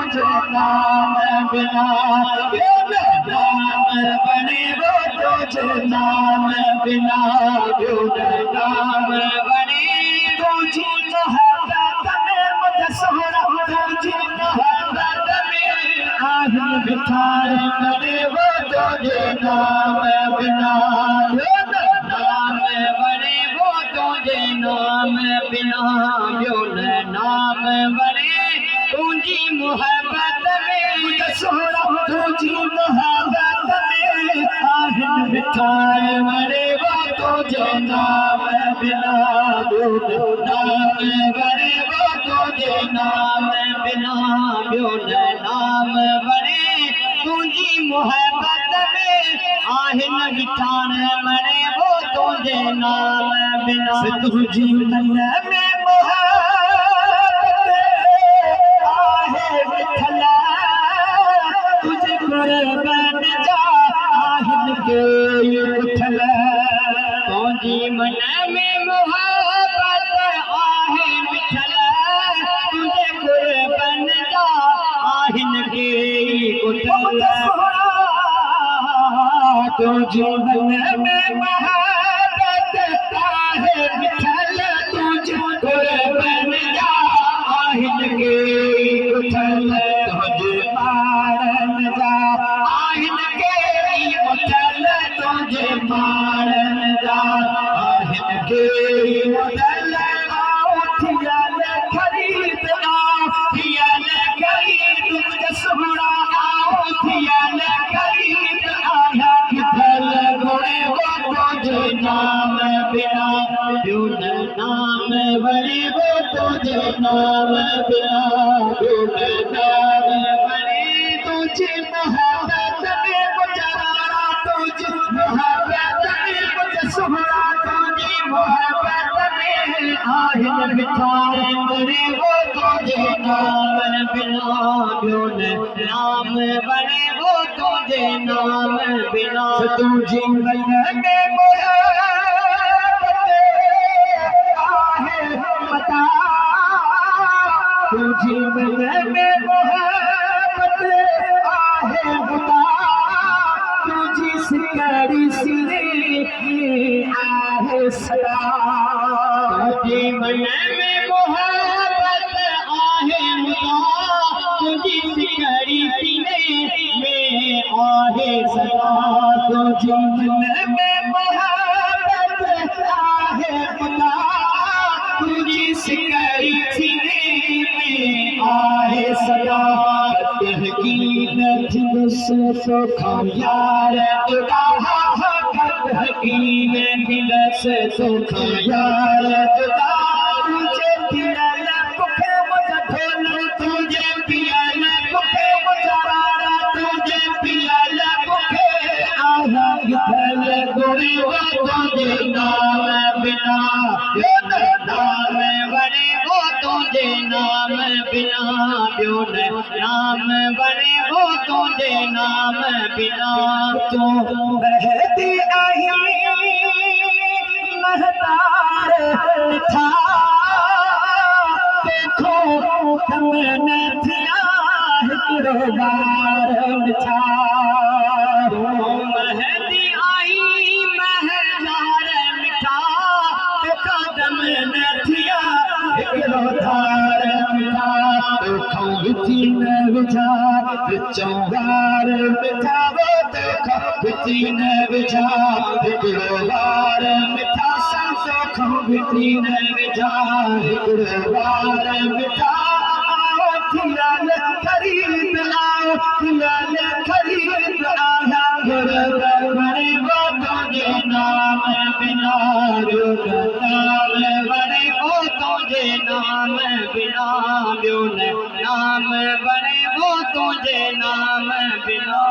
तुझे नाम बिना नाम बने वो तुझे नाम बिना नाम बने तुझे मोहब्बत में मुझे सोना तुझे मोहब्बत में आहिल बिठार बने वो तुझे नाम बिना नाम बने वो तुझे नाम बिना नाम बने तुझी मोहब्बत में सोना तुझी मोहब्बत में आहिल बिठार बने वो तुझे नाम बिना नाम बने वो तुझे नाम बिना नाम बने तुझी मोहब्बत में आहिन बिठान बने वो तुझे नाम बिना तुझी मन में मोहब्बत आहे बिठला तुझे कुर्बान जा आहिन के उठला तुझी मन में मोहब्बत आहे बिठला तुझे कुर्बान जा आहिन के उठला तुझे मन में मोहब्बत आहे बिठला तुझे कुर्बान जा आहिन के उठला तुझे मारन जा आहिन के उठला तुझे मारन जा आहिन के उठला उठिया ले खरीद उठिया ले खरीद तुझे सोना उठिया ले खरीद आया किधर गोरे वो तुझे नाम बिना नाम बने वो तुझे नाम बिना नाम बने तुझे मोहब्बत में गुजारा तुझे मोहब्बत में मुझे सोना तुझे मोहब्बत में आहिल बिठार बने वो तुझे नाम बिना नाम बने वो तुझे नाम बिना तुझे मन में मोहब्बत आहे बता तुझे मन में मोहब्बत आहे बता तुझी सिकड़ी सिले आहे सदा तुझे मन में मोहब्बत आहे बता तुझी सिकड़ी सिले में आहे सदा तुझे मन में मोहब्बत आहे बता तुझी सिकड़ी सिले में आहे सदा हकीकत से तो यार खुदा हकीकत से तो यार खुदा तुझे पिया न भूखे मुझे ढोल तुझे पिया न भूखे मुझे रारा तुझे पिया न भूखे आहा किधर गोरी वो तुझे नाम बिना नाम बने वो तुझे नाम बिना नाम बने वो तुझे नाम बिना तो बहती आई महतार था देखो तुमने थिया किरदार था महती आई महतार मिठा देखो तुमने थिया किरदार मिठा देखो विचीन विचार चौहार मिठा वो देखो विचीन विचार किरदार मिठा देखो विचीन विचार किरदार मिठा खियाल खरीद आओ खियाल खरीद आया गुरबार बने वो तुझे नाम बिना नाम बने वो तुझे नाम बिना नाम बने वो तुझे नाम बिना